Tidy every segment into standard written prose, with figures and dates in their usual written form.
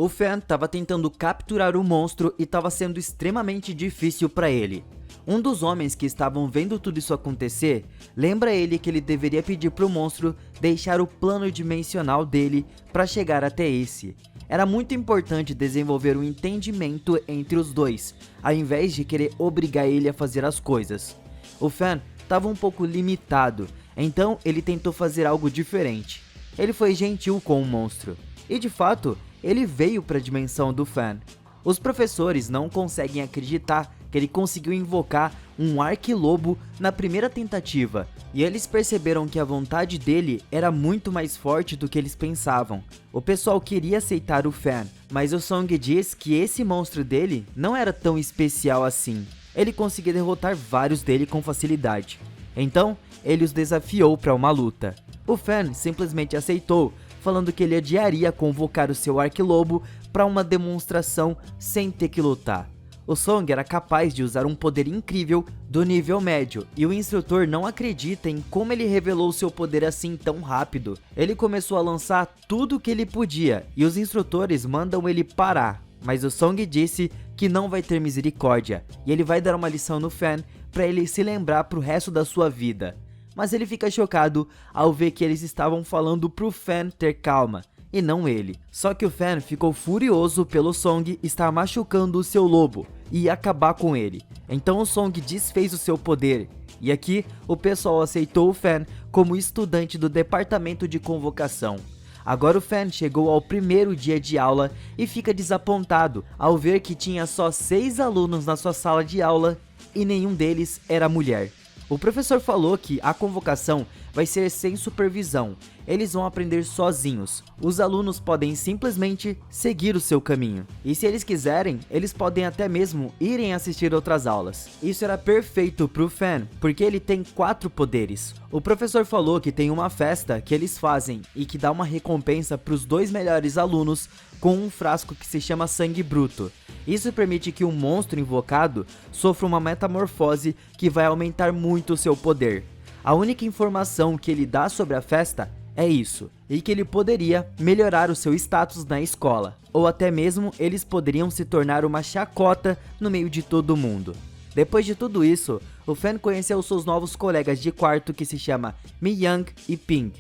O Fan estava tentando capturar o monstro e estava sendo extremamente difícil para ele. Um dos homens que estavam vendo tudo isso acontecer, lembra ele que ele deveria pedir para o monstro deixar o plano dimensional dele para chegar até esse. Era muito importante desenvolver um entendimento entre os dois, ao invés de querer obrigar ele a fazer as coisas. O Fan estava um pouco limitado, então ele tentou fazer algo diferente. Ele foi gentil com o monstro, e de fato, ele veio para a dimensão do Fan. Os professores não conseguem acreditar que ele conseguiu invocar um Arquilobo na primeira tentativa, e eles perceberam que a vontade dele era muito mais forte do que eles pensavam. O pessoal queria aceitar o Fan, mas o Song diz que esse monstro dele não era tão especial assim. Ele conseguia derrotar vários dele com facilidade. Então, ele os desafiou para uma luta. O Fan simplesmente aceitou, falando que ele adiaria convocar o seu Arquilobo para uma demonstração sem ter que lutar. O Song era capaz de usar um poder incrível do nível médio, e o instrutor não acredita em como ele revelou seu poder assim tão rápido. Ele começou a lançar tudo o que ele podia, e os instrutores mandam ele parar, mas o Song disse que não vai ter misericórdia, e ele vai dar uma lição no Fan para ele se lembrar pro resto da sua vida. Mas ele fica chocado ao ver que eles estavam falando pro Fan ter calma, e não ele. Só que o Fan ficou furioso pelo Song estar machucando o seu lobo e ia acabar com ele. Então o Song desfez o seu poder, e aqui o pessoal aceitou o Fan como estudante do departamento de convocação. Agora o Fan chegou ao primeiro dia de aula e fica desapontado ao ver que tinha só 6 alunos na sua sala de aula e nenhum deles era mulher. O professor falou que a convocação vai ser sem supervisão, eles vão aprender sozinhos. Os alunos podem simplesmente seguir o seu caminho, e se eles quiserem, eles podem até mesmo irem assistir outras aulas. Isso era perfeito pro Fan, porque ele tem 4 poderes. O professor falou que tem uma festa que eles fazem e que dá uma recompensa para os 2 melhores alunos com um frasco que se chama sangue bruto. Isso permite que um monstro invocado sofra uma metamorfose que vai aumentar muito o seu poder. A única informação que ele dá sobre a festa é isso, e que ele poderia melhorar o seu status na escola, ou até mesmo eles poderiam se tornar uma chacota no meio de todo mundo. Depois de tudo isso, o Fan conheceu seus novos colegas de quarto que se chama Mi-young e Ping.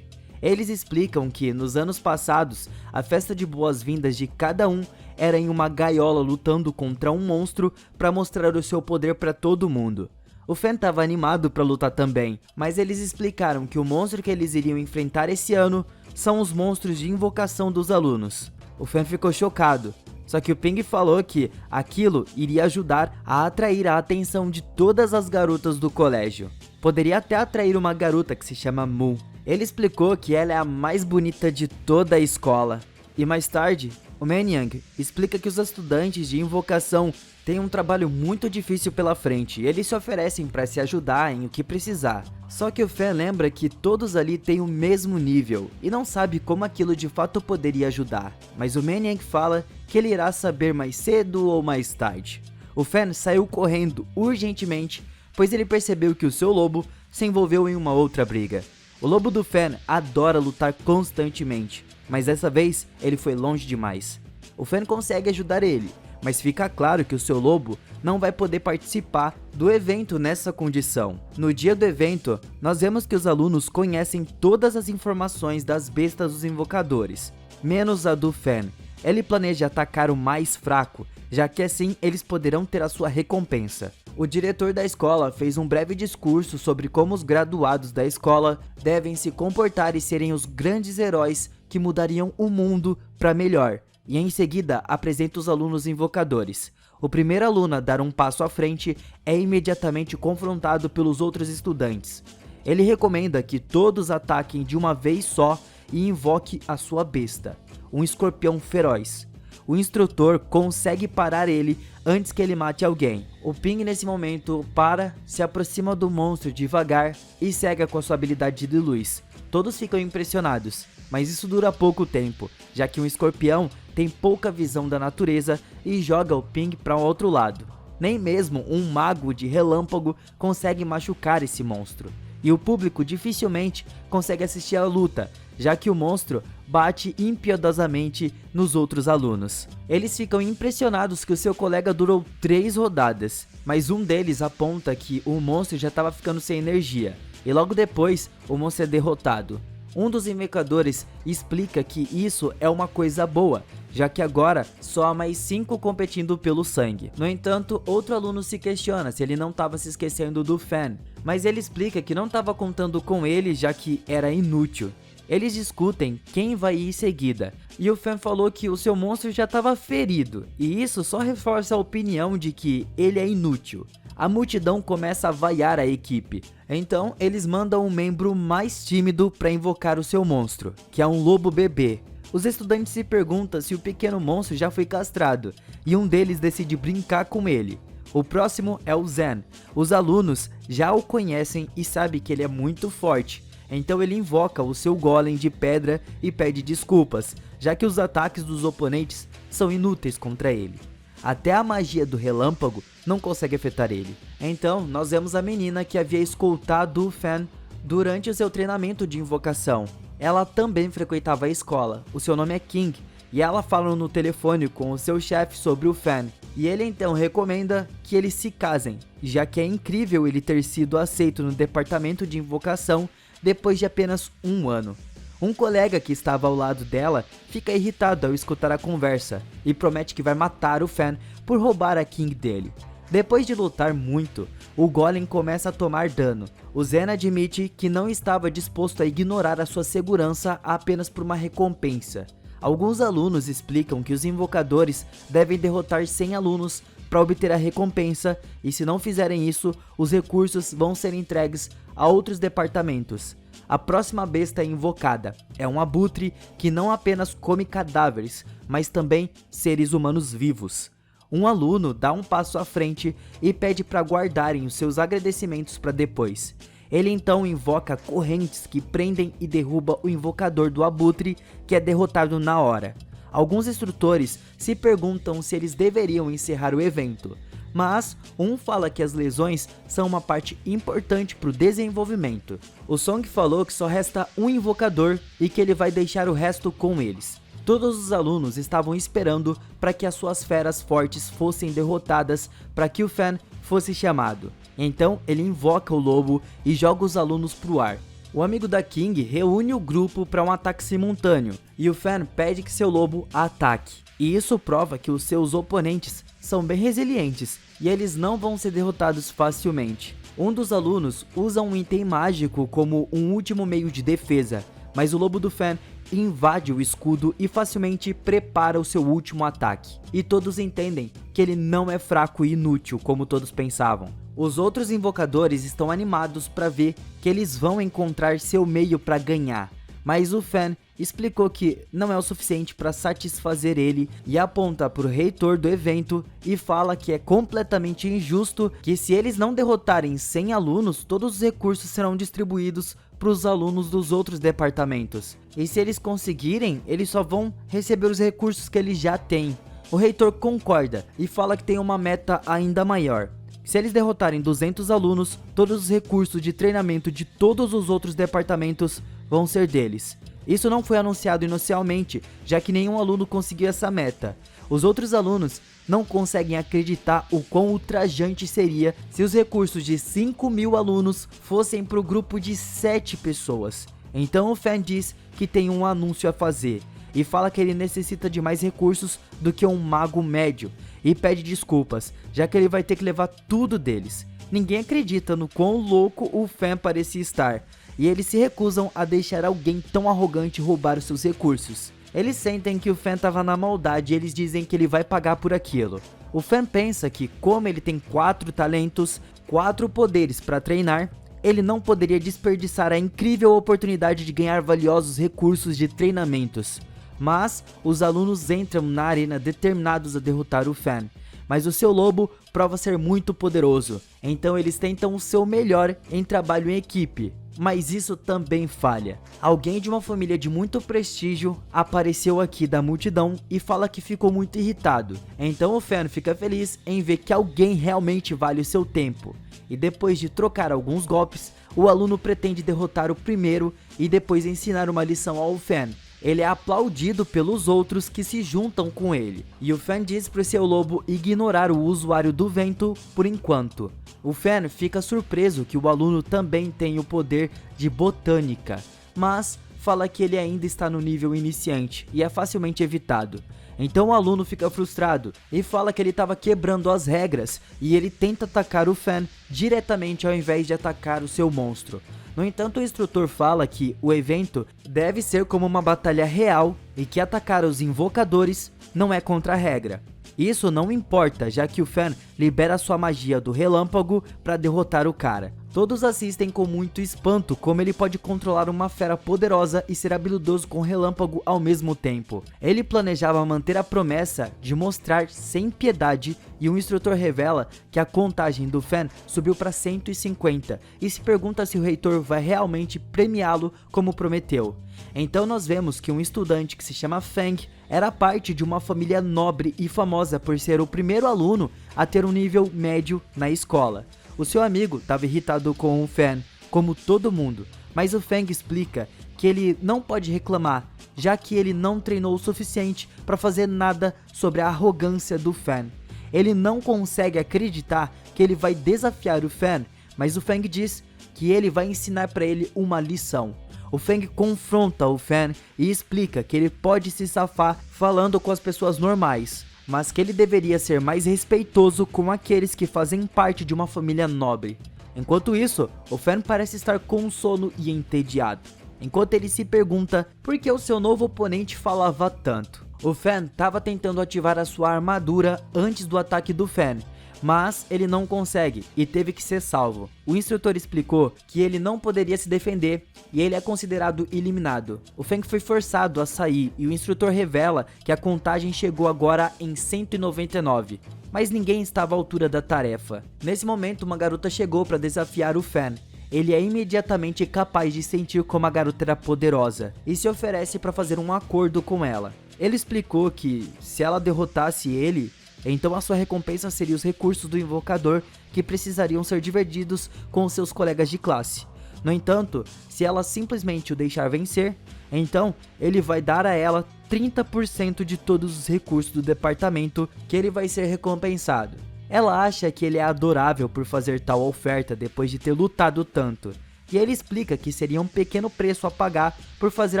Eles explicam que, nos anos passados, a festa de boas-vindas de cada um era em uma gaiola lutando contra um monstro para mostrar o seu poder para todo mundo. O Fan estava animado para lutar também, mas eles explicaram que o monstro que eles iriam enfrentar esse ano são os monstros de invocação dos alunos. O Fan ficou chocado, só que o Ping falou que aquilo iria ajudar a atrair a atenção de todas as garotas do colégio. Poderia até atrair uma garota que se chama Mu. Ele explicou que ela é a mais bonita de toda a escola. E mais tarde, o Mi-young explica que os estudantes de invocação têm um trabalho muito difícil pela frente e eles se oferecem para se ajudar em o que precisar. Só que o Fan lembra que todos ali têm o mesmo nível e não sabe como aquilo de fato poderia ajudar. Mas o Mi-young fala que ele irá saber mais cedo ou mais tarde. O Fan saiu correndo urgentemente, pois ele percebeu que o seu lobo se envolveu em uma outra briga. O lobo do Fan adora lutar constantemente, mas dessa vez ele foi longe demais. O Fan consegue ajudar ele, mas fica claro que o seu lobo não vai poder participar do evento nessa condição. No dia do evento, nós vemos que os alunos conhecem todas as informações das bestas dos invocadores, menos a do Fan. Ele planeja atacar o mais fraco, já que assim eles poderão ter a sua recompensa. O diretor da escola fez um breve discurso sobre como os graduados da escola devem se comportar e serem os grandes heróis que mudariam o mundo para melhor, e em seguida apresenta os alunos invocadores. O primeiro aluno a dar um passo à frente é imediatamente confrontado pelos outros estudantes. Ele recomenda que todos ataquem de uma vez só e invoque a sua besta, um escorpião feroz. O instrutor consegue parar ele antes que ele mate alguém. O Ping nesse momento para, se aproxima do monstro devagar e cega com a sua habilidade de luz. Todos ficam impressionados, mas isso dura pouco tempo, já que um escorpião tem pouca visão da natureza e joga o Ping para um outro lado. Nem mesmo um mago de relâmpago consegue machucar esse monstro. e o público dificilmente consegue assistir a luta, já que o monstro bate impiedosamente nos outros alunos. Eles ficam impressionados que o seu colega durou 3 rodadas, mas um deles aponta que o monstro já estava ficando sem energia, e logo depois o monstro é derrotado. Um dos invocadores explica que isso é uma coisa boa, já que agora só há mais 5 competindo pelo sangue. No entanto, outro aluno se questiona se ele não estava se esquecendo do Fan, mas ele explica que não estava contando com ele, já que era inútil. Eles discutem quem vai ir em seguida, e o Fan falou que o seu monstro já estava ferido, e isso só reforça a opinião de que ele é inútil. A multidão começa a vaiar a equipe, então eles mandam um membro mais tímido para invocar o seu monstro, que é um lobo bebê. Os estudantes se perguntam se o pequeno monstro já foi castrado, e um deles decide brincar com ele. O próximo é o Zen. Os alunos já o conhecem e sabem que ele é muito forte, então ele invoca o seu golem de pedra e pede desculpas, já que os ataques dos oponentes são inúteis contra ele. Até a magia do relâmpago não consegue afetar ele. Então, nós vemos a menina que havia escoltado o Fan durante o seu treinamento de invocação. Ela também frequentava a escola, o seu nome é King, e ela fala no telefone com o seu chefe sobre o Fan. E ele então recomenda que eles se casem, já que é incrível ele ter sido aceito no departamento de invocação depois de apenas 1 ano. Um colega que estava ao lado dela fica irritado ao escutar a conversa e promete que vai matar o Fan por roubar a King dele. Depois de lutar muito, o Golem começa a tomar dano. O Zen admite que não estava disposto a ignorar a sua segurança apenas por uma recompensa. Alguns alunos explicam que os invocadores devem derrotar 100 alunos para obter a recompensa, e se não fizerem isso, os recursos vão ser entregues a outros departamentos. A próxima besta invocada é um abutre que não apenas come cadáveres, mas também seres humanos vivos. Um aluno dá um passo à frente e pede para guardarem os seus agradecimentos para depois. Ele então invoca correntes que prendem e derruba o invocador do abutre, que é derrotado na hora. Alguns instrutores se perguntam se eles deveriam encerrar o evento, mas um fala que as lesões são uma parte importante para o desenvolvimento. O Song falou que só resta um invocador e que ele vai deixar o resto com eles. Todos os alunos estavam esperando para que as suas feras fortes fossem derrotadas para que o Fan fosse chamado. Então ele invoca o lobo e joga os alunos para o ar. O amigo da King reúne o grupo para um ataque simultâneo e o Fan pede que seu lobo ataque. E isso prova que os seus oponentes são bem resilientes e eles não vão ser derrotados facilmente. Um dos alunos usa um item mágico como um último meio de defesa, mas o lobo do Fan invade o escudo e facilmente prepara o seu último ataque. E todos entendem que ele não é fraco e inútil como todos pensavam. Os outros invocadores estão animados para ver que eles vão encontrar seu meio para ganhar, mas o Fan explicou que não é o suficiente para satisfazer ele e aponta para o reitor do evento e fala que é completamente injusto que se eles não derrotarem 100 alunos, todos os recursos serão distribuídos para os alunos dos outros departamentos. E se eles conseguirem, eles só vão receber os recursos que eles já têm. O reitor concorda e fala que tem uma meta ainda maior. Se eles derrotarem 200 alunos, todos os recursos de treinamento de todos os outros departamentos vão ser deles. Isso não foi anunciado inicialmente, já que nenhum aluno conseguiu essa meta. Os outros alunos não conseguem acreditar o quão ultrajante seria se os recursos de 5.000 alunos fossem para o grupo de 7 pessoas. Então o Fan diz que tem um anúncio a fazer e fala que ele necessita de mais recursos do que um mago médio e pede desculpas, já que ele vai ter que levar tudo deles. Ninguém acredita no quão louco o Fan parecia estar, e eles se recusam a deixar alguém tão arrogante roubar os seus recursos. Eles sentem que o Fan estava na maldade e eles dizem que ele vai pagar por aquilo. O Fan pensa que, como ele tem 4 talentos, 4 poderes para treinar, ele não poderia desperdiçar a incrível oportunidade de ganhar valiosos recursos de treinamentos. Mas os alunos entram na arena determinados a derrotar o Fan, mas o seu lobo prova ser muito poderoso, então eles tentam o seu melhor em trabalho em equipe. Mas isso também falha. Alguém de uma família de muito prestígio apareceu aqui da multidão e fala que ficou muito irritado. Então o Fan fica feliz em ver que alguém realmente vale o seu tempo. E depois de trocar alguns golpes, o aluno pretende derrotar o primeiro e depois ensinar uma lição ao Fan. Ele é aplaudido pelos outros que se juntam com ele, e o Fan diz para o seu lobo ignorar o usuário do vento por enquanto. O Fan fica surpreso que o aluno também tem o poder de botânica, mas fala que ele ainda está no nível iniciante e é facilmente evitado. Então o aluno fica frustrado e fala que ele estava quebrando as regras e ele tenta atacar o Fan diretamente ao invés de atacar o seu monstro. No entanto, o instrutor fala que o evento deve ser como uma batalha real e que atacar os invocadores não é contra a regra. Isso não importa, já que o Fan libera sua magia do relâmpago para derrotar o cara. Todos assistem com muito espanto como ele pode controlar uma fera poderosa e ser habilidoso com relâmpago ao mesmo tempo. Ele planejava manter a promessa de mostrar sem piedade e o instrutor revela que a contagem do Fan subiu para 150 e se pergunta se o reitor vai realmente premiá-lo como prometeu. Então nós vemos que um estudante que se chama Fang era parte de uma família nobre e famosa por ser o primeiro aluno a ter um nível médio na escola. O seu amigo estava irritado com o Fan, como todo mundo, mas o Fang explica que ele não pode reclamar, já que ele não treinou o suficiente para fazer nada sobre a arrogância do Fan. Ele não consegue acreditar que ele vai desafiar o Fan, mas o Fang diz que ele vai ensinar para ele uma lição. O Fang confronta o Fan e explica que ele pode se safar falando com as pessoas normais, mas que ele deveria ser mais respeitoso com aqueles que fazem parte de uma família nobre. Enquanto isso, o Fan parece estar com sono e entediado, enquanto ele se pergunta por que o seu novo oponente falava tanto. O Fan estava tentando ativar a sua armadura antes do ataque do Fan, mas ele não consegue e teve que ser salvo. O instrutor explicou que ele não poderia se defender e ele é considerado eliminado. O Fang foi forçado a sair e o instrutor revela que a contagem chegou agora em 199, mas ninguém estava à altura da tarefa. Nesse momento, uma garota chegou para desafiar o Fan. Ele é imediatamente capaz de sentir como a garota era poderosa e se oferece para fazer um acordo com ela. Ele explicou que se ela derrotasse ele, então a sua recompensa seria os recursos do invocador que precisariam ser divididos com seus colegas de classe. No entanto, se ela simplesmente o deixar vencer, então ele vai dar a ela 30% de todos os recursos do departamento que ele vai ser recompensado. Ela acha que ele é adorável por fazer tal oferta depois de ter lutado tanto, e ele explica que seria um pequeno preço a pagar por fazer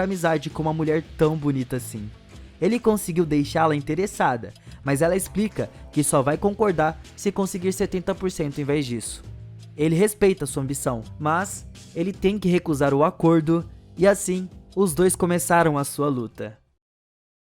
amizade com uma mulher tão bonita assim. Ele conseguiu deixá-la interessada, mas ela explica que só vai concordar se conseguir 70% em vez disso. Ele respeita sua ambição, mas ele tem que recusar o acordo, e assim, os dois começaram a sua luta.